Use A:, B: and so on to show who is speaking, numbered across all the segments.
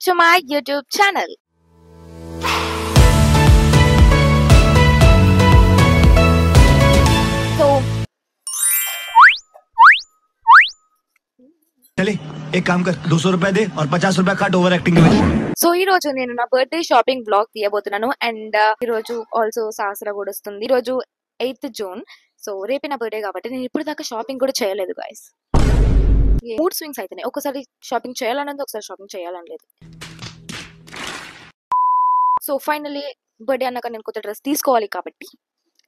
A: to my YouTube channel. So,
B: चले एक काम कर 200 रुपए दे और 50 रुपए काट ओवर एक्टिंग के वजह
A: సో ఈ రోజు నేను నా బర్త్డే షాపింగ్ బ్లాగ్ తీయబోతున్నాను అండ్ ఈ రోజు ఆల్సో సహస్ర కూడా వస్తుంది. ఈ రోజు 8th June. సో రేపే నా బర్త్డే కాబట్టి నేను ఇప్పుడు దాకా షాపింగ్ కూడా చేయలేదు గైస్. మూడ్ స్వింగ్స్ అయితేనే ఒకసారి షాపింగ్ చేయాలన్నది, ఒకసారి షాపింగ్ చేయాలని లేదు. సో ఫైనలీ బర్త్డే అన్నాక నేను కొత్త డ్రెస్ తీసుకోవాలి కాబట్టి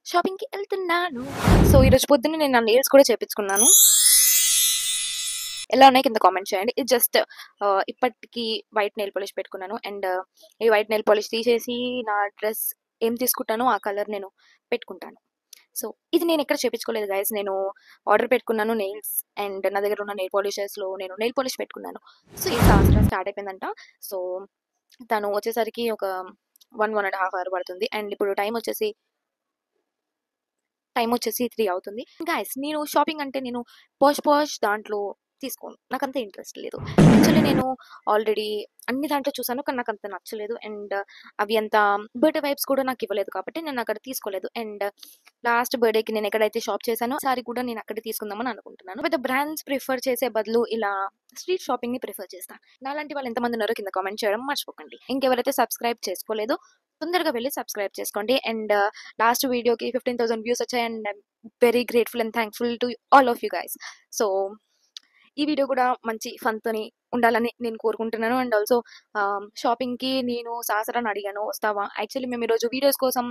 A: షాపింగ్ కి వెళ్తున్నాను. సో ఈ రోజు పొద్దున్న నేను నా నెయిల్స్ కూడా చేపించుకున్నాను. ఎలా ఉన్నాయి కింద కామెంట్ చేయండి. ఇది జస్ట్ ఇప్పటికి వైట్ నెయిల్ పాలిష్ పెట్టుకున్నాను అండ్ ఈ వైట్ నెయిల్ పాలిష్ తీసేసి నా డ్రెస్ ఏం తీసుకుంటానో ఆ కలర్ నేను పెట్టుకుంటాను. సో ఇది నేను ఎక్కడ చేపించుకోలేదు గైస్, నేను ఆర్డర్ పెట్టుకున్నాను నెయిల్స్ అండ్ నా దగ్గర ఉన్న నెయిల్ పాలిషెస్లో నేను నెయిల్ పాలిష్ పెట్టుకున్నాను. సో ఈ సంవత్సరం స్టార్ట్ అయిపోయిందంట. సో తను వచ్చేసరికి ఒక 1.5 hour పడుతుంది అండ్ ఇప్పుడు టైం వచ్చేసి 3 అవుతుంది. గైస్ నేను షాపింగ్ అంటే నేను పాష్ దాంట్లో తీసుకోను, నాకు అంత ఇంట్రెస్ట్ లేదు. యాక్చువల్లీ నేను ఆల్రెడీ అన్ని దాంట్లో చూసాను కానీ నాకు అంత నచ్చలేదు అండ్ అవి అంత బర్త్డే వైబ్స్ కూడా నాకు ఇవ్వలేదు కాబట్టి నేను అక్కడ తీసుకోలేదు. అండ్ లాస్ట్ బర్త్డేకి నేను ఎక్కడైతే షాప్ చేశానో సారి కూడా నేను అక్కడ తీసుకుందామని అనుకుంటున్నాను. పెద్ద బ్రాండ్స్ ప్రిఫర్ చేసే బదులు ఇలా స్ట్రీట్ షాపింగ్ ని ప్రిఫర్ చేస్తాను. నాలాంటి వాళ్ళు ఎంతమంది ఉన్నారో కింద కామెంట్ చేయడం మర్చిపోకండి. ఇంకెవరైతే సబ్స్క్రైబ్ చేసుకోలేదో తొందరగా వెళ్ళి సబ్స్క్రైబ్ చేసుకోండి. అండ్ లాస్ట్ వీడియోకి 15,000 వ్యూస్ వచ్చాయి and I'm very grateful and thankful to all of you guys. So ఈ వీడియో కూడా మంచి ఫన్తోని ఉండాలని నేను కోరుకుంటున్నాను. అండ్ ఆల్సో షాపింగ్కి నేను సహస్రాన్ని అడిగాను వస్తావా. యాక్చువల్లీ మేము ఈరోజు వీడియోస్ కోసం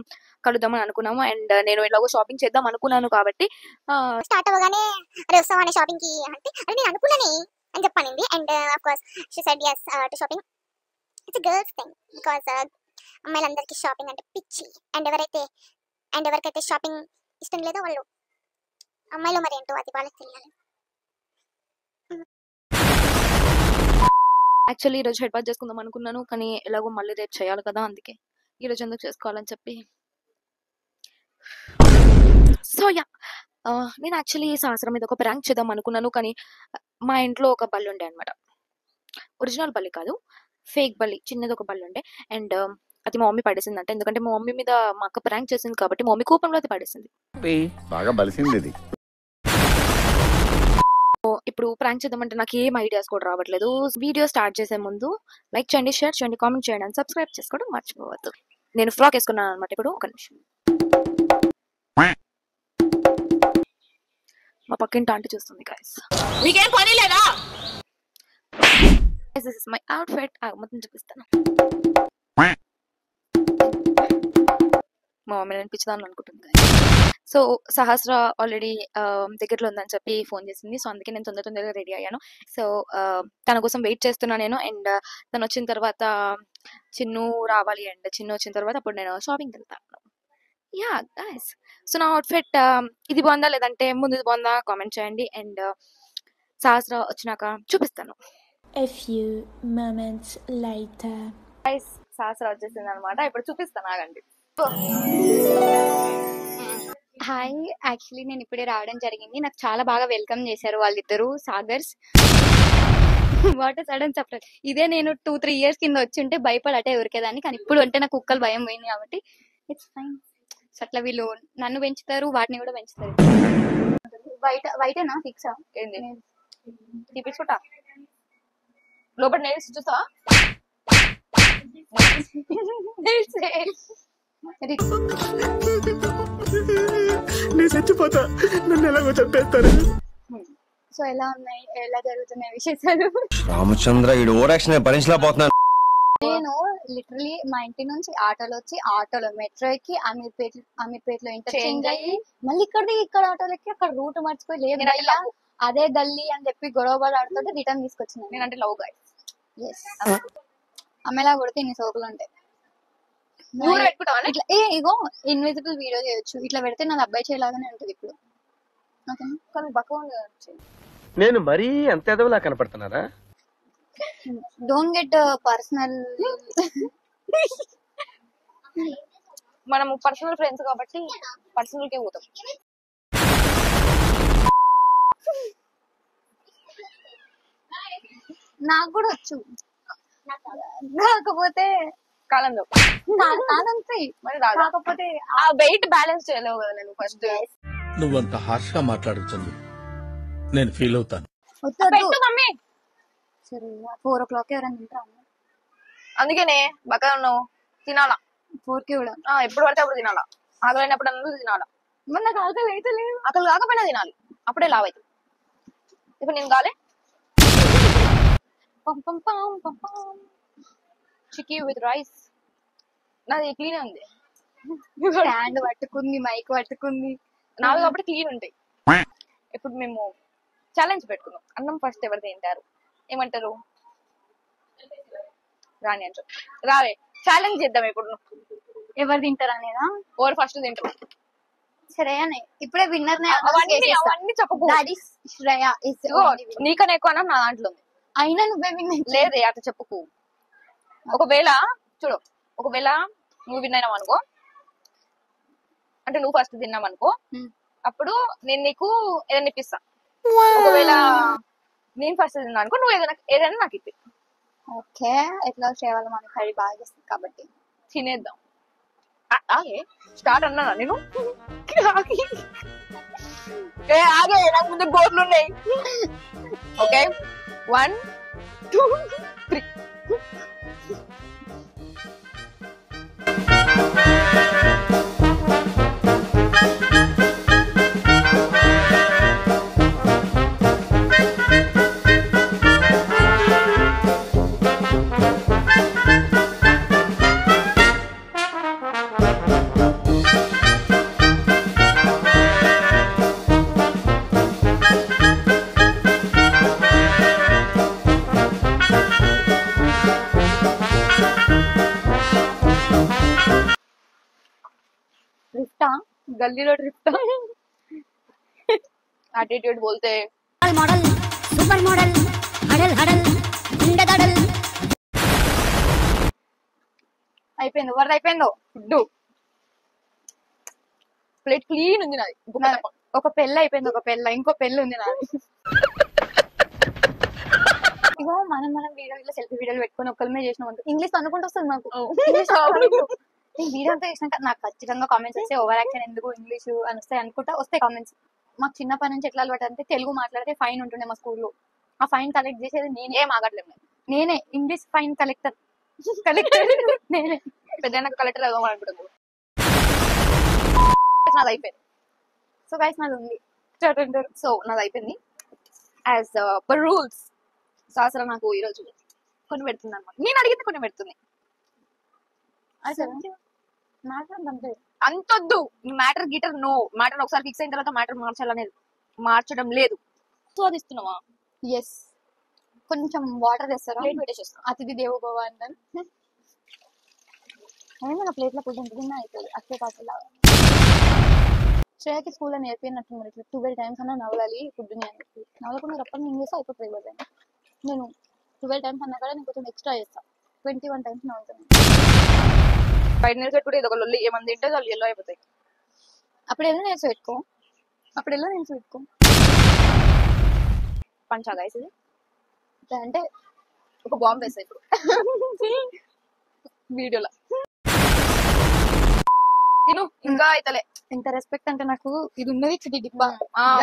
A: కలుద్దామని అనుకున్నాము అండ్ నేను ఎలాగో షాపింగ్ చేద్దాం అనుకున్నాను కాబట్టి
C: స్టార్ట్ అవ్వగానే అరే వస్తావా అనే షాపింగ్ కి అంటే అది నేను అనుకున్నానే అని చెప్పానండి. And of course she said yes to shopping. It's girls thing because అమ్మాయిలందరికీ షాపింగ్ అంటే పిచ్చి అండ్ ఎవరికైతే షాపింగ్ ఇష్టం లేదో వాళ్ళు అమ్మాయిలో మరి ఏంటో అది వాళ్ళకి తెలియాలి.
A: యాక్చువల్లీ ఈరోజు హెడ్ బాత్ చేసుకుందాం అనుకున్నాను కానీ ఎలాగో మళ్ళీ రేపు చేయాలి కదా, అందుకే ఈరోజు ఎందుకు చేసుకోవాలని చెప్పి. సో యా నేను యాక్చువల్లీ సహస్రం మీద ఒక ప్రాంక్ చేద్దాం అనుకున్నాను కానీ మా ఇంట్లో ఒక బల్లి ఉండే అనమాట. ఒరిజినల్ బల్లి కాదు, ఫేక్ బల్లి, చిన్నది ఒక బల్లి ఉండే అండ్ అది మా మమ్మీ పడేసిందంట. ఎందుకంటే మా మమ్మీ మీద మా అక్క ప్రాంక్ చేసింది కాబట్టి మా మమ్మీ కోపంలో అది పడేసింది.
D: బాగా బలిసింది ఇది.
A: ఇప్పుడు ప్రాంక్ చేద్దామంటే నాకు ఏం ఐడియాస్ కూడా రావట్లేదు. వీడియో స్టార్ట్ చేసే ముందు లైక్ చేయండి, షేర్ చేయండి, కామెంట్ చేయండి అండ్ సబ్స్క్రైబ్ చేసుకోవడం మర్చిపోవద్దు. నేను ఫ్రాక్ వేసుకున్నాను అనమాట. ఇప్పుడు ఒక నిమిషం, మా పక్కింటి ఆంటీ చూస్తుంది గైస్.
E: నీకేం పని లేదా?
A: This is my outfit. మొత్తం చూపిస్తాను. మా మమ్మీ నేను పిచ్చిదాన్ని అనుకుంటుంది guys. సో సహస్ర ఆల్రెడీ దగ్గరలో ఉందని చెప్పి ఫోన్ చేసింది. సో అందుకే నేను తొందరగా రెడీ అయ్యాను. సో తన కోసం వెయిట్ చేస్తున్నాను నేను అండ్ తను వచ్చిన తర్వాత చిన్ను రావాలి అండ్ చిన్ను వచ్చిన తర్వాత అప్పుడు నేను షాపింగ్కి వెళ్తాను. యా గైస్, సో నా అవుట్ఫిట్ ఇది బాగుందా లేదంటే ముందు బాగుందా కామెంట్ చేయండి అండ్ సహస్ర వచ్చినాక చూపిస్తాను.
F: A few moments later.
A: Guys Sahasra వచ్చేసింది అనమాట. ఇప్పుడు చూపిస్తాను, ఆగండి.
E: హాయ్, యాక్చువల్లీ నేను ఇప్పుడే రావడం జరిగింది. నాకు చాలా బాగా వెల్కమ్ చేశారు వాళ్ళిద్దరు సాగర్స్. What sudden surprise. ఇదే నేను 2-3 years కింద వచ్చి ఉంటే భయపడి అటే ఉరికేదాన్ని, కానీ ఇప్పుడు అంటే నాకు కుక్కలు భయం పోయింది కాబట్టి ఇట్స్ ఫైన్. సో అట్లా వీళ్ళు నన్ను పెంచుతారు, వాటిని కూడా పెంచుతారు. వైటేనా ఫిక్సా?
A: ఏంది తీపించుకుంటా లోపల నెయిల్స్ చూసా.
B: నేను చచ్చిపోతా, నన్ను ఎలాగో చంపేస్తారు.
E: సో ఎలా ఉన్నాయి, ఎలా జరుగుతున్నాయి విశేషాలు?
D: రామచంద్ర ఈ ఓవరాక్షన్ భరించలేకపోతున్నాను.
E: నేను లిటరలీ మా ఇంటి నుంచి ఆటోలో వచ్చి ఆటోలో మెట్రో ఎక్కి అమీర్పేటలో ఇంటర్చేంజ్ అయ్యి మళ్ళీ ఇక్కడ ఆటోలో ఎక్కి అక్కడ రూట్ మర్చిపోయి లేదు అదే గల్లీ అని చెప్పి గొడవ ఆడుతుంటే రిటర్న్ తీసుకొచ్చినాను.
A: నేనంటే లవ్ గైస్.
E: ఎస్, అమ్మేలా కొడితే ఇన్ని సోకులు ఉంటాయి. ఇట్లా ఇగో ఇన్విజిబుల్ వీడియో చేయొచ్చు, ఇట్లా పెడితే నాది అబ్బాయి చేయలాగానే ఉంటుంది ఇప్పుడు.
G: నేను మరీ అంత ఎదవలా కనపడుతున్నారా?
E: Don't get personal.
A: మనము పర్సనల్ ఫ్రెండ్స్ కాబట్టి పర్సనల్ కే పోతాం.
E: నాకు కూడా వచ్చు. కాకపోతే
A: కాలంలో
E: కాదంతే
A: మరి రాదా?
E: కాకపోతే
A: ఆ వెయిట్ బ్యాలెన్స్ చేయలేవు కదా నేను ఫస్ట్.
H: నువ్వంత హార్ష్ గా మాట్లాడుతుంది నేను ఫీల్ అవుతాను.
A: పెట్టు మమ్మీ.
E: సరే 4 o'clock ఎవరైనా తింటారా?
A: అందుకనే బక్క ఉన్నావు, తినాలా.
E: 4కి కూడా
A: ఎప్పుడు పడితే అప్పుడు తినాలా, ఆకలినప్పుడు అందరూ తినాలా.
E: మరి నాకు ఆకలి అయితే లేదు.
A: ఆకలి కాకపోయినా తినాలి, అప్పుడే లావ్ అవుతుంది. ఇప్పుడు నేను కాలే చిక్కీ విత్ రైస్. నాది క్లీన్ ఉంది,
E: స్టాండ్ పట్టుకుంది, మైక్ పట్టుకుంది.
A: నావి కాబట్టి క్లీన్ ఉంటాయి. ఇప్పుడు మేము ఛాలెంజ్ పెట్టుకుందాం. అన్నం ఫస్ట్ ఎవరు తింటారు ఏమంటారు? రాని అంటారు. రావే ఛాలెంజ్ చేద్దాం. ఇప్పుడు
E: ఎవరు తింటారు అనేదా?
A: ఓవర్ ఫస్ట్ తింటారు.
E: శ్రేయనే ఇప్పుడే విన్నర్
A: అవన్నీ చెప్పకు.
E: శ్రేయ
A: నీకన్నా ఎక్కువ అన్నం నా దాంట్లో ఉంది.
E: అయినా నువ్వే విన్.
A: లేదే అట్లా చెప్పుకు. ఒకవేళ చూడు, ఒకవేళ నువ్వు విన్ అయినావు అనుకో, అంటే నువ్వు ఫస్ట్ తిన్నావు అనుకో, అప్పుడు నేను నీకు ఏదైనా ఇప్పిస్తా. ఒకవేళ నేను ఫస్ట్ తిన్నా అనుకో, నువ్వు ఏదైనా నాకు ఇప్పి.
E: ఓకే, ఎట్లా చేయాలి? మన కర్రీ బాగా చేస్తుంది కాబట్టి
A: తినేద్దాం. ఆగే స్టార్ట్ అన్నా నేను. ఆగే నాకు ముందు గోర్లు ఉన్నాయి. ఓకే 1 2 3.
E: డ్రిఫ్టా? గల్లీలో డ్రిఫ్టా?
A: एटीट्यूड बोलते
C: मॉडल सुपर मॉडल हडल हडल गुंडे दडल.
E: అయిపోయింది. ఎవరిది అయిపోయిందో? ఫుడ్
A: ప్లేట్ క్లీన్ ఉంది నాది.
E: ఒక పెళ్ళి అయిపోయింది, ఒక పెళ్ళ, ఇంకో పెళ్ళి ఉంది నాది. ఇగో మనం వీడియో సెల్ఫీ వీడియోలు పెట్టుకుని ఒక్కరిమే చేసినాం. ఇంగ్లీష్ అనుకుంటూ వస్తుంది నాకు. వీడియో అంతా చేసినాక నాకు ఖచ్చితంగా కామెంట్స్ వస్తే ఓవర్ యాక్షన్ ఎందుకు ఇంగ్లీష్ అని వస్తాయి అనుకుంటా. వస్తాయి కామెంట్స్. మాకు చిన్నప్పటి నుంచి ఎట్లా అలవాటు అంటే తెలుగు మాట్లాడితే ఫైన్ ఉంటుండే మా స్కూల్లో. ఆ ఫైన్ కలెక్ట్ చేసేది నేనే.
A: ఆగట్లేదు
E: నేనే ఇంగ్లీష్ ఫైన్ కలెక్టర్ నేనే.
A: పెద్ద కలెక్టర్ అనుకుంటున్నాను. నాది అయిపోయింది.
E: సో గైస్ నాది ఉంది.
A: సో నాది అయిపోయింది. యాజ్ పర్ రూల్స్ శాస్త్రం నాకు ఈరోజు కొన్ని పెడుతుంది అనమాట. నేను అడిగితే కొన్ని పెడుతుంది. అంతొద్దు. మ్యాటర్ గిటర్ నో. మ్యాటర్ ఒకసారి ఫిక్స్ అయిన తర్వాత మ్యాటర్ మార్చాలనేది మార్చడం లేదు. సో అది ఇస్తున్నావా?
E: ఎస్. కొంచెం వాటర్ తెస్తారా?
A: ప్లేట్ పెట్టేసేస్తాను.
E: అతిథి దేవో భవ అంటాను. అదే మన ప్లేట్ లో ఫుడ్ ఎంత తిన్నా అయిపోయింది. అట్లే కాకుండా శ్రేయకి స్కూల్లో నేర్పినట్టున్నారు. ఇట్లా 12 times అన్నా నవ్వాలి ఫుడ్ ని అని. నవ్వకుండా రప్పని నేను చేస్తే అయిపోతుంది కదా. నేను 12 times అన్నా కూడా నేను కొంచెం ఎక్స్ట్రా చేస్తాను. 21 times నవ్వుతాను.
A: 5 నిమిషాలు పెట్టుకుంటే ఇది ఒక లొల్లి. ఏమన్నా తింటే వాళ్ళు ఎల్లో అయిపోతాయి.
E: అప్పుడు ఎలా నేర్చు పెట్టుకో.
A: పంచా గైస్ ఇది
E: అంటే
A: ఒక బాంబు వేస్తాయి ఇప్పుడు వీడియోలో. తిను ఇంకా అయితలే.
E: ఇంత రెస్పెక్ట్ అంటే నాకు ఇది ఉన్నది చిటి డిబ్బా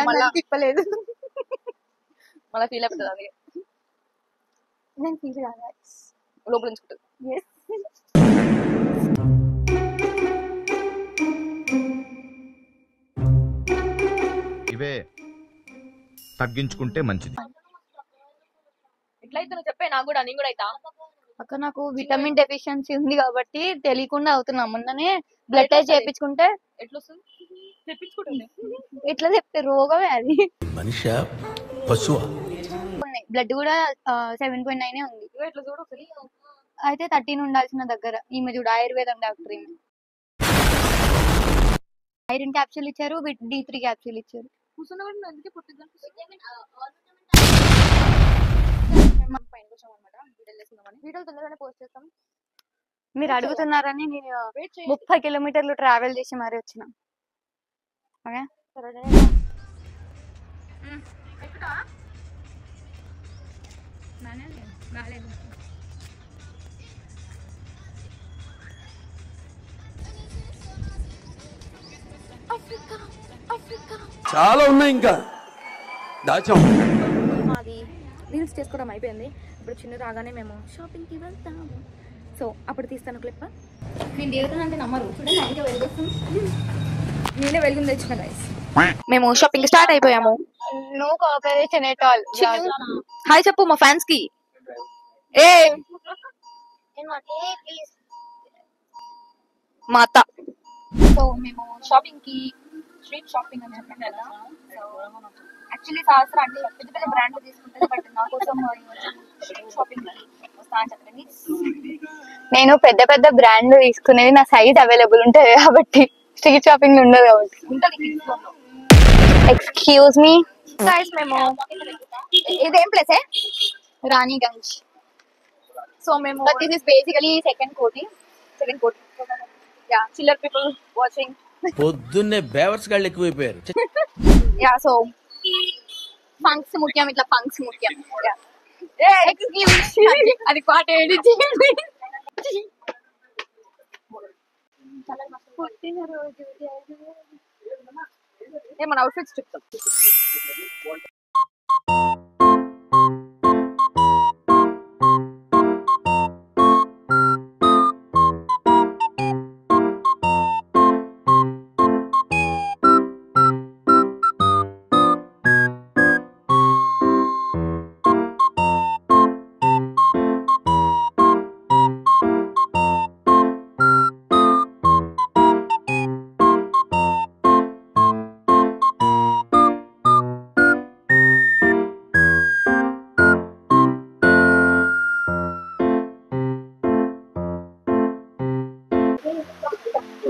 A: మళ్ళా
E: తిప్పలేదు.
A: మళ్ళీ ఫీల్ అయిపోతుంది. అందుకే
E: నేను ఫీల్ కాదు
A: లోపల ఉంచుకుంటుంది.
I: ఇవే తగ్గించుకుంటే మంచిది.
A: ఎట్లయితే నువ్వు చెప్పే నాకు కూడా. నేను కూడా అయితా.
E: అక్క నాకు విటమిన్ డెఫిషియన్సీ ఉంది కాబట్టి తెలియకుండా అవుతున్నా. మొన్ననే బ్లడ్ టెస్ట్ చేయించుకుంటే
A: ఎట్లా వస్తుంది? తెప్పించుకుంటుంది.
E: ఎట్లా చెప్తే రోగమే అది.
H: మనిషి పశువా?
E: బ్లడ్ కూడా 7.9 ఉంది.
A: ఎట్లా చూడు.
E: అయితే 13 ఉండాల్సిన దగ్గర ఈమె చూడు ఆయుర్వేదం డాక్టర్. ఈమె ఐరన్ క్యాప్సూల్ ఇచ్చారు, D3 క్యాప్సూల్ ఇచ్చారు. వీడియోలు తొందరగానే పోస్ట్ చేస్తాం. మీరు అడుగుతున్నారని నేను 30 కిలోమీటర్లు ట్రావెల్ చేసి మరీ వచ్చిన. ఓకే
G: చాలా ఉన్నాయి ఇంకా దాచాం.
A: అది రీల్స్ చేసుకోవడం అయిపోయింది. ఇప్పుడు చిన్న రాగానే మేము షాపింగ్కి వెళ్తాము. సో అప్పుడు తీస్తాను క్లిప్.
E: నేను దిగుతాను అంటే నమ్మరు. చూడండి ఇంకా వెలుగుతుంది.
A: నేనే వెలుగుని తెచ్చిన గైస్. మేము షాపింగ్ స్టార్ట్ అయిపోయాము.
E: No cooperation at all.
A: Hi చెప్పు మా ఫ్యాన్స్ కి. ఏ మా అత్త.
E: సో మేము షాపింగ్ కి స్ట్రీట్ షాపింగ్ అని చెప్పాను కదా. సో యాక్చువల్లీ సహస్ర అంటే పెద్ద పెద్ద బ్రాండ్లు తీసుకుంటారు, బట్ నా కోసం స్ట్రీట్ షాపింగ్ వస్తా అని చెప్పండి. నేను పెద్ద పెద్ద బ్రాండ్లు తీసుకునేది నా సైజ్ అవైలబుల్ ఉంటుంది కాబట్టి, స్ట్రీట్ షాపింగ్ ఉండదు కాబట్టి. ఎక్స్క్యూజ్ మీ గైస్, మేము ఇదేం ప్లేస్ రాణిగంజ్. సో మేము దిస్ ఇస్ బేసికలీ సెకండ్ కోటి. యా, చిల్లర్ పీపుల్ వాచింగ్.
H: పొద్దున్నే బేవర్స్ గాళ్ళు ఎక్కువైపోయారు.
E: యా, సో ఫంక్స్ ముఖ్యం, ఇట్లా ఫంక్స్ ముఖ్యం. అది పాట ఏది మన అవుట్ఫిట్స్ చెప్తాం.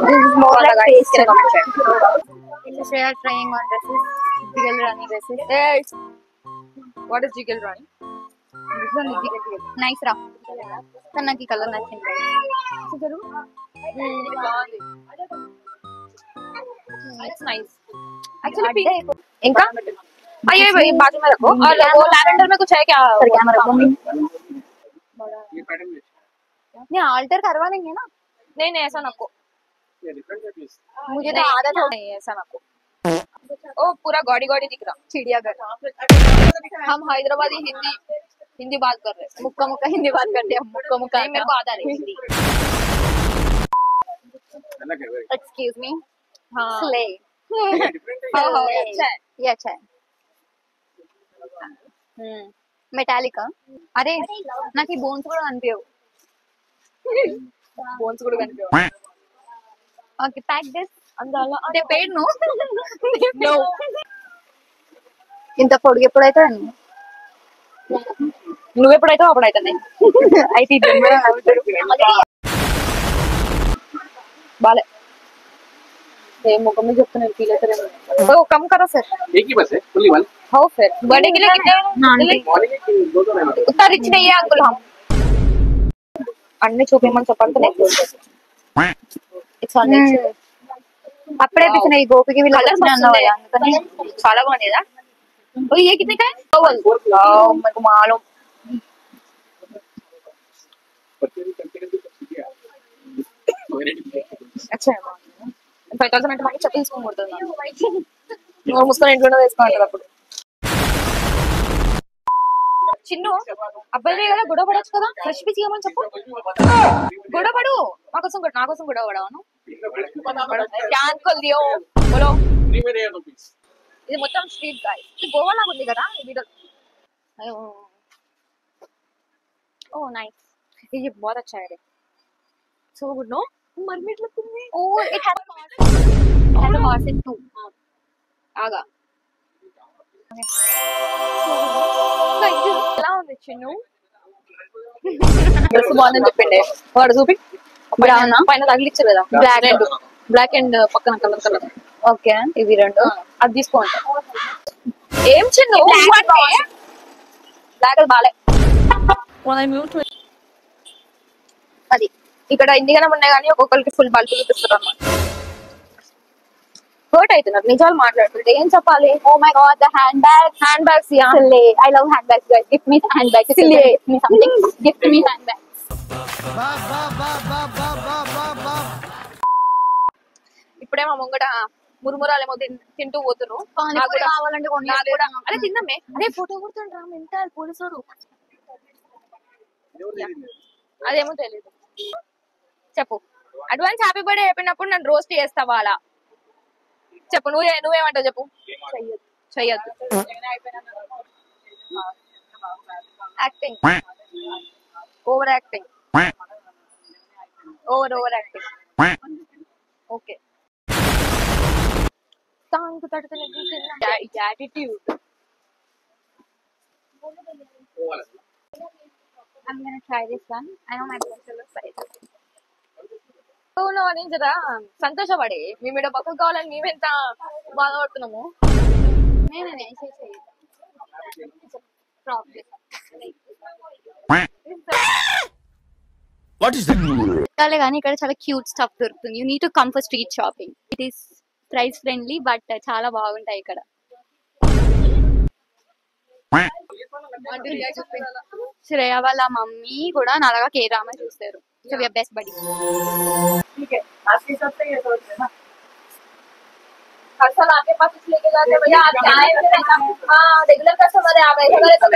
E: This is more like pastel. We are trying on dresses, jiggle running dresses. Yes.
A: What is jiggle running?
E: This one is jiggle. Nice ra. Kannaki color nachindi. Sugaru.
A: It's nice. Actually pink.
E: Inka?
A: ये बाजू में रखो और वो lavender में कुछ है क्या?
E: कैमरा रखो. नहीं alter करवा लेंगे ना.
A: नहीं ऐसा नको.
E: मुझे तो आदत हो गई है ऐसा नको.
A: ओ पूरा गॉडी दिख रहा.
E: चिड़ियाघर.
A: हम हैदराबादी हिंदी बात कर रहे हैं.
E: मुक्का मुक्का हिंदी बात करते हैं. मुक्का मुक्का
A: मेरे को आता नहीं हिंदी.
E: Excuse me.
A: हाँ.
E: स्ले.
A: अच्छा है.
E: ये अच्छा है. మెటాలికా. అరే నాకు ఈ బోన్స్ కూడా కనిపించవు.
A: బోన్స్ కూడా కనిపించవు.
E: Okay, pack this.
A: అందాల
E: దే పేడ్ నో. నో. ఇంత పొడుగు ఎప్పుడైతే
A: నువ్వు ఎప్పుడైతే అప్పుడైతే
E: అయితే
A: బాలే ఏ मुख में जब नहीं पीले तेरे तो कम करो सर.
G: एक ही बस है, फुल्ली वन.
A: हो फिर बर्थडे के लिए कितने
G: मॉर्निंग के दो रहना.
A: उतना रिच नहीं है अंकल हम. అన్ని చూపించమని చెప్పండి. It's all right.
E: అప్పుడే పిచ్చిన ఈ గోపికి వీళ్ళ అందుకని
A: చాలా బాగుంది. ओ ये कितने का है? मेरे को मालूम. अच्छा है. 5000 అంటే మనకి చెప్పి తీసుకోకూడదు. నువ్వు ముసుకొని ఇంట్లోనే వేసుకోంటారు అప్పుడు. చిన్ను అబ్బాయివే కదా, గొడవ పడచ్చు కదా. ఫ్రెష్ పీస్ ఇవ్వమని చెప్పు. గొడవ పడు. నా కోసం గొడవ పడవాను. క్యాన్కల్ దియో బోలో. ఇది మొత్తం స్ట్రీట్ గాయ్. ఇది గోవా లాగా ఉంది కదా ఈ వీడియో.
E: ఓ నైస్.
A: ये बहुत अच्छा है. So good no? मरमिट लगती है.
E: Oh, it has a horse in too.
A: आगा.
E: ఎలా ఉంది చిన్ను?
A: డ్రెస్ బాగుందని చెప్పిండే వాడు చూపి.
E: బ్రౌన్
A: పైన తగిలిచ్చారు కదా బ్లాక్ అండ్ పక్కన కలర్.
E: ఓకే, ఇవి రెండు
A: అది తీసుకోండి. ఏం చిన్ను బ్లాక్ బాలే. అది ఇక్కడ ఇండిగానే ఉన్నాయి కానీ ఒక్కొక్కరికి ఫుల్ బల్క్ చూపిస్తారు అన్నమాట. హర్ట్ అవుతున్నారు నిజాలు మాట్లాడుతుంటే. ఏం చెప్పాలి?
E: Oh my god, the handbags.
A: Hand bags.
E: Silly. I love handbags, guys. Give me handbags. Silly. Give me something. Gift me handbags.
A: ఇప్పుడే మా ముంగట మురుమురాలేమో తింటూ పోతున్నారు.
E: కావాలంటే
A: అదే తిన్నామే. అదే ఫోటో కొడుతుండ్రా మెంటల్ పోలీసుడు. అదేమో తెలీదు. చెప్పు. అడ్వాన్స్ హ్యాపీ బర్త్డే చెప్పినప్పుడు నన్ను రోస్ట్ చేస్తావా అలా చెప్పు. నువ్వేమంటావు చెప్పు. చెయ్యొద్దు. Acting over acting over acting. Okay attitude.
E: I'm gonna try this one. I know my pencil looks size.
A: అని జరా సంతోషపడి మీ మీద పక్కకు కావాలని మేమెంత బాధపడుతున్నాము.
E: కానీ ఇక్కడ చాలా క్యూట్ స్టఫ్ దొరుకుతుంది. You need to come for street shopping. It is price friendly but చాలా బాగుంటాయి ఇక్కడ. శ్రేయ వాళ్ళ మమ్మీ కూడా నాలాగా కే డ్రామా చూస్తారు. So we are best buddy.
A: आपके पास इसलिए के जाते हैं भैया आप आए थे ना. हाँ रेगुलर कस्टमर है आप ऐसा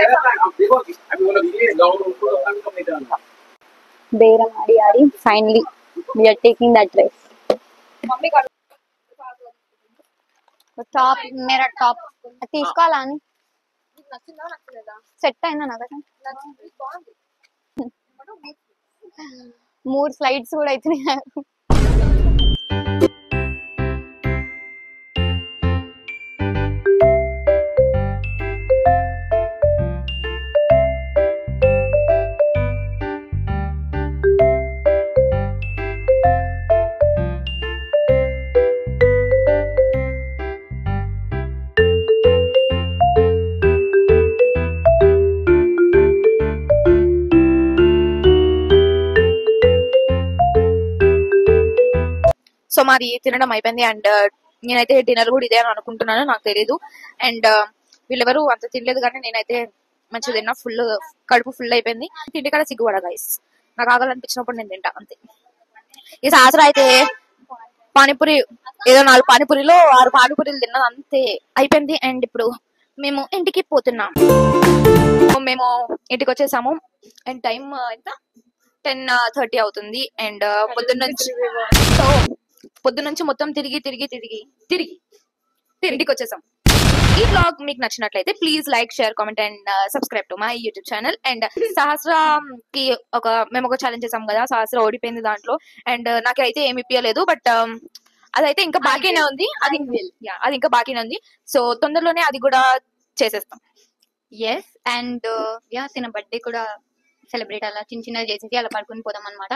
E: బేరం ఆడి finally we are taking that dress.
A: Mummy का
E: టాప్ మేరా టాప్ తీసుకోవాలా అని
A: నచ్చిందా నచ్చలేదా
E: సెట్ అయిందా నాకు
A: నచ్చింది బాగుంది.
E: 3 స్లైడ్స్ కూడా అయితున్నాయి.
A: సో మరి తినడం అయిపోయింది. అండ్ నేనైతే డిన్నర్ కూడా ఇదే అని అనుకుంటున్నాను, నాకు తెలీదు. అండ్ వీళ్ళెవరు అంత తినలేదు కానీ నేనైతే మంచిగా తిన్నా. ఫుల్ కడుపు ఫుల్ అయిపోయింది. తిండి కూడా సిగ్గుపడ గైస్. నాకు ఆగాలనిపించినప్పుడు నేను తింటా అంతే. ఈ సంవత్సరం అయితే పానీపూరి ఏదో 4 పానీపూరిలో 6 పానీపూరీలు తిన్నది అంతే అయిపోయింది. అండ్ ఇప్పుడు మేము ఇంటికి పోతున్నాం. మేము ఇంటికి వచ్చేసాము. అండ్ టైం ఎంత 10:30 అవుతుంది. అండ్ పొద్దున్న నుంచి మొత్తం తిరిగి ఇంటికి వచ్చేసాం. ఈ వ్లాగ్ మీకు నచ్చినట్లయితే please like share comment and subscribe to my YouTube channel. And సహస్రకి మేము ఒక ఛాలెంజ్ చేసాం కదా, సహస్ర ఓడిపోయింది దాంట్లో. అండ్ నాకైతే ఏమి ఇప్పించలేదు, బట్ అదైతే ఇంకా బాకీనే ఉంది. అది ఇంకా బాకీనే ఉంది. సో తొందరలోనే అది కూడా చేసేస్తాం.
E: ఎస్ అండ్ తిన బర్త్డే కూడా సెలబ్రేట్ అలా చిన్నగా చేసేసి అలా పడుకొని పోదాం అనమాట.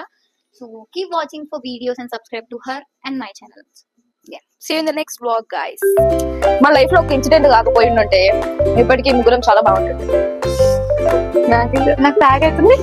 E: So keep watching for videos and subscribe to her and my channel.
A: See you in the next vlog guys. మా లైఫ్ లో ఒక ఇన్సిడెంట్ కాకపోయిందంటే ఇప్పటికీ ముగ్గురం చాలా బాగుంటుంది.
E: నాకు తాగైతుంది.